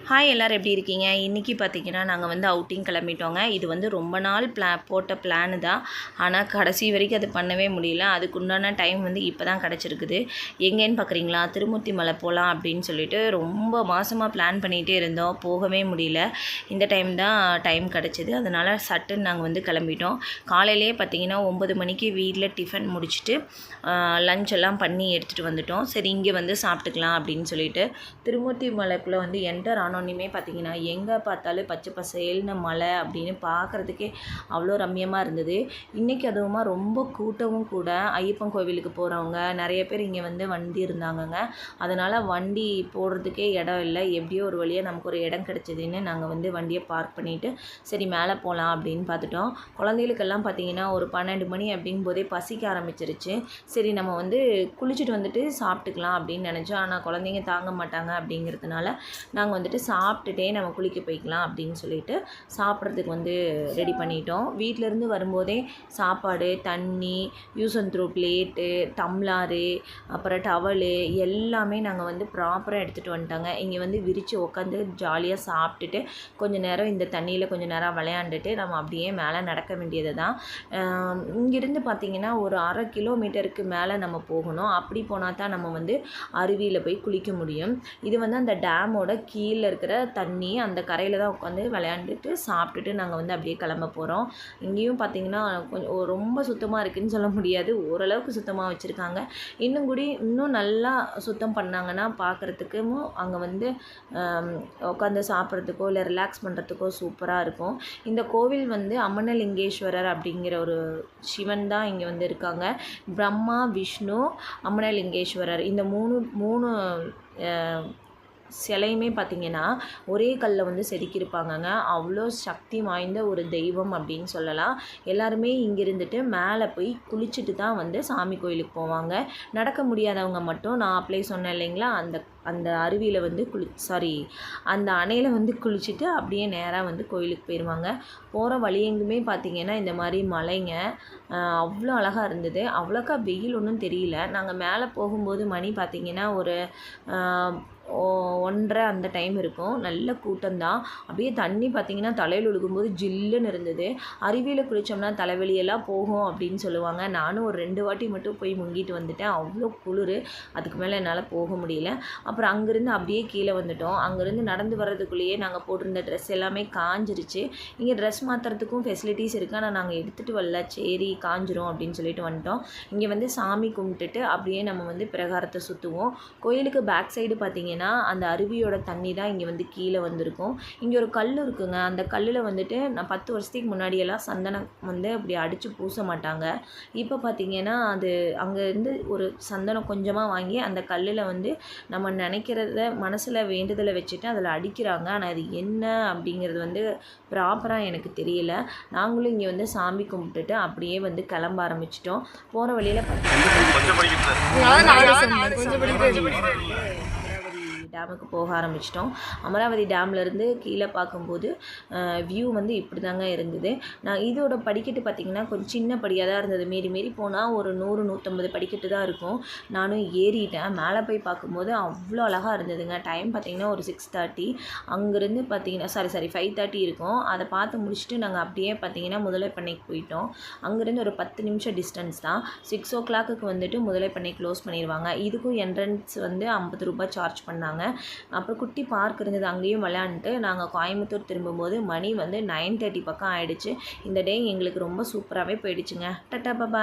Hi எல்லோரும் எப்படி இருக்கீங்க? இன்றைக்கி பார்த்திங்கன்னா நாங்கள் வந்து அவுட்டிங் கிளம்பிட்டோங்க. இது வந்து ரொம்ப நாள் போட்ட பிளானு தான். ஆனால் கடைசி வரைக்கும் அது பண்ணவே முடியல. அதுக்குண்டான டைம் வந்து இப்போ தான் கிடச்சிருக்குது. எங்கேன்னு பார்க்குறீங்களா? திருமூர்த்தி மலை போகலாம் அப்படின்னு சொல்லிட்டு ரொம்ப மாதமாக பிளான் பண்ணிகிட்டே இருந்தோம். போகவே முடியல. இந்த டைம் தான் டைம் கிடச்சிது. அதனால் சட்டுன்னு நாங்கள் வந்து கிளம்பிட்டோம். காலையிலேயே பார்த்திங்கன்னா 9 மணிக்கு வீட்டில் டிஃபன் முடிச்சுட்டு லஞ்ச் எல்லாம் பண்ணி எடுத்துகிட்டு வந்துட்டோம். சரி இங்கே வந்து சாப்பிட்டுக்கலாம் அப்படின்னு சொல்லிட்டு திருமூர்த்தி மலைக்குள்ளே வந்து என்டர் ஆனோன்னுமே பார்த்திங்கன்னா எங்கே பார்த்தாலும் பச்சை பசேல்னு மலை அப்படின்னு பார்க்குறதுக்கே அவ்வளோ ரம்மியமாக இருந்தது. இன்றைக்கி அதுவுமா ரொம்ப கூட்டமும் கூட. ஐயப்பன் கோவிலுக்கு போகிறவங்க நிறைய பேர் இங்கே வந்து வண்டி இருந்தாங்கங்க. அதனால் வண்டி போடுறதுக்கே இடம் இல்லை. எப்படியோ ஒரு வழியாக நமக்கு ஒரு இடம் கிடச்சிதுன்னு நாங்கள் வந்து வண்டியை பார்க் பண்ணிவிட்டு சரி மேலே போகலாம் அப்படின்னு பார்த்துட்டோம். குழந்தைகளுக்கெல்லாம் பார்த்திங்கன்னா ஒரு 12 மணி அப்படிங்கும்போதே பசிக்க ஆரம்பிச்சிருச்சு. சரி நம்ம வந்து குளிச்சுட்டு வந்துட்டு சாப்பிட்டுக்கலாம் அப்படின்னு நினச்சோம். ஆனால் குழந்தைங்க தாங்க மாட்டாங்க அப்படிங்கிறதுனால நாங்கள் வந்துட்டு சாப்பிட்டுட்டே நம்ம குளிக்க போய்க்கலாம் அப்படின்னு சொல்லிட்டு சாப்பிட்றதுக்கு வந்து ரெடி பண்ணிட்டோம். வீட்டிலேருந்து வரும்போதே சாப்பாடு, தண்ணி, use and throw plate, tumbler, அப்புறம் டவலு எல்லாமே நாங்கள் வந்து ப்ராப்பராக எடுத்துகிட்டு வந்துட்டோங்க. இங்கே வந்து விரித்து உட்காந்து ஜாலியாக சாப்பிட்டுட்டு கொஞ்சம் நேரம் இந்த தண்ணியில் கொஞ்சம் நேரம் விளையாண்டுட்டு நம்ம அப்படியே மேலே நடக்க வேண்டியது தான். இங்கேருந்து பார்த்திங்கன்னா ஒரு 1/2 கிலோமீட்டருக்கு மேலே நம்ம போகணும். அப்படி போனால் தான் நம்ம வந்து அருவியில் போய் குளிக்க முடியும். இது வந்து அந்த டேமோட கீழே இருக்கிற தண்ணி. அந்த கரையில் தான் உட்காந்து விளையாண்டுட்டு சாப்பிட்டுட்டு நாங்கள் வந்து அப்படியே கிளம்ப போகிறோம். இங்கேயும் பார்த்திங்கன்னா கொஞ்சம் ரொம்ப சுத்தமாக இருக்குதுன்னு சொல்ல முடியாது. ஓரளவுக்கு சுத்தமாக வச்சுருக்காங்க. இன்னும் நல்லா சுத்தம் பண்ணாங்கன்னா பார்க்குறதுக்கும் அங்கே வந்து உட்காந்து சாப்பிட்றதுக்கோ இல்லை ரிலாக்ஸ் பண்ணுறதுக்கோ சூப்பராக இருக்கும். இந்த கோவில் வந்து அம்மனலிங்கேஸ்வரர் அப்படிங்கிற ஒரு சிவன் தான் இங்கே வந்து இருக்காங்க. பிரம்மா, விஷ்ணு, அம்மனலிங்கேஸ்வரர் இந்த மூணு சிலையுமே பார்த்திங்கன்னா ஒரே கல்லில் வந்து செதுக்கியிருப்பாங்கங்க. அவ்வளோ சக்தி வாய்ந்த ஒரு தெய்வம் அப்படின்னு சொல்லலாம். எல்லாருமே இங்கே இருந்துட்டு மேலே போய் குளிச்சுட்டு தான் வந்து சாமி கோயிலுக்கு போவாங்க. நடக்க முடியாதவங்க மட்டும் நான் அப்ளை சொன்னேன் இல்லைங்களா, அந்த அருவியில் வந்து அந்த அணையில் வந்து குளிச்சுட்டு அப்படியே நேராக வந்து கோயிலுக்கு போயிடுவாங்க. போகிற வழி எங்குமே பார்த்திங்கன்னா இந்த மாதிரி மலைங்க அவ்வளோ அழகாக இருந்தது. அவ்வளோக்கா வெயில் ஒன்றும் தெரியல. நாங்கள் மேலே போகும்போது மணி பார்த்திங்கன்னா ஒரு 1:30 அந்த டைம் இருக்கும். நல்ல கூட்டம்தான். அப்படியே தண்ணி பார்த்திங்கன்னா தலையில் ஒழுகும்போது ஜில்லுன்னு இருந்தது. அருவியில் குளித்தோம்னா தலைவலியெல்லாம் போகும் அப்படின்னு சொல்லுவாங்க. நானும் ஒரு 2 வாட்டி மட்டும் போய் முங்கிட்டு வந்துட்டேன். அவ்வளோ குளிர். அதுக்கு மேலே என்னால் போக முடியல. அப்புறம் அங்கேருந்து அப்படியே கீழே வந்துட்டோம். அங்கேருந்து நடந்து வர்றதுக்குள்ளேயே நாங்கள் போட்டிருந்த ட்ரெஸ் எல்லாமே காஞ்சிருச்சு. இங்கே ட்ரெஸ் மாற்றுறதுக்கும் ஃபெசிலிட்டிஸ் இருக்குது. ஆனால் நாங்கள் எடுத்துகிட்டு வரல. சரி காஞ்சிரும் அப்படின்னு சொல்லிட்டு வந்துட்டோம். இங்கே வந்து சாமி கும்பிட்டுட்டு அப்படியே நம்ம வந்து பிரகாரத்தை சுற்றுவோம். கோயிலுக்கு பேக் சைடு பார்த்திங்கன்னா அந்த அருவியோட தண்ணி தான் இங்கே வந்து கீழே வந்திருக்கும். இங்கே ஒரு கல் இருக்குங்க. அந்த கல்லில் வந்துட்டு நான் 10 வருஷத்துக்கு முன்னாடியெல்லாம் சந்தனம் வந்து அப்படி அடித்து பூச மாட்டாங்க. இப்போ பார்த்திங்கன்னா அது அங்கேருந்து ஒரு சந்தனம் கொஞ்சமாக வாங்கி அந்த கல்லில் வந்து நம்ம நினைக்கிறத மனசில் வேண்டுதலை வச்சுட்டு அதில் அடிக்கிறாங்க. ஆனால் அது என்ன அப்படிங்கிறது வந்து ப்ராப்பராக எனக்கு தெரியல. நாங்களும் இங்கே வந்து சாமி கும்பிட்டுட்டு அப்படியே வந்து கிளம்ப ஆரம்பிச்சிட்டோம். போகிற வழியில் டேமுக்கு போக ஆரம்பிச்சிட்டோம். அமராவதி டேம்லேருந்து கீழே பார்க்கும்போது வியூ வந்து இப்படி தாங்க இருந்தது. நான் இதோட படிக்கட்டு பார்த்திங்கன்னா கொஞ்சம் சின்ன படியாக தான் இருந்தது. மீறி போனால் ஒரு 100-150 படிக்கட்டு தான் இருக்கும். நானும் ஏறிட்டேன். மேலே போய் பார்க்கும்போது அவ்வளோ அழகாக இருந்ததுங்க. டைம் பார்த்திங்கன்னா ஒரு 6:30. அங்கேருந்து பார்த்திங்கன்னா 5:30 இருக்கும். அதை பார்த்து முடிச்சுட்டு நாங்கள் அப்படியே பார்த்திங்கன்னா முதலைப்பண்ணைக்கு போயிட்டோம். அங்கேருந்து ஒரு 10 நிமிஷம் டிஸ்டன்ஸ் தான். 6 o'clock வந்துட்டு முதலைப்பண்ணை க்ளோஸ் பண்ணிடுவாங்க. இதுக்கும் என்ட்ரன்ஸ் வந்து 50 ரூபாய் சார்ஜ் பண்ணாங்க. அப்புறம் குட்டி பார்க் இருந்தது. அங்கேயும் விளையாண்டுட்டு நாங்கள் கோயம்புத்தூர் திரும்பும்போது மணி வந்து 9:30 பக்கம் ஆகிடுச்சு. இந்த டே எங்களுக்கு ரொம்ப சூப்பராகவே போயிடுச்சுங்க. டாடா பாய்.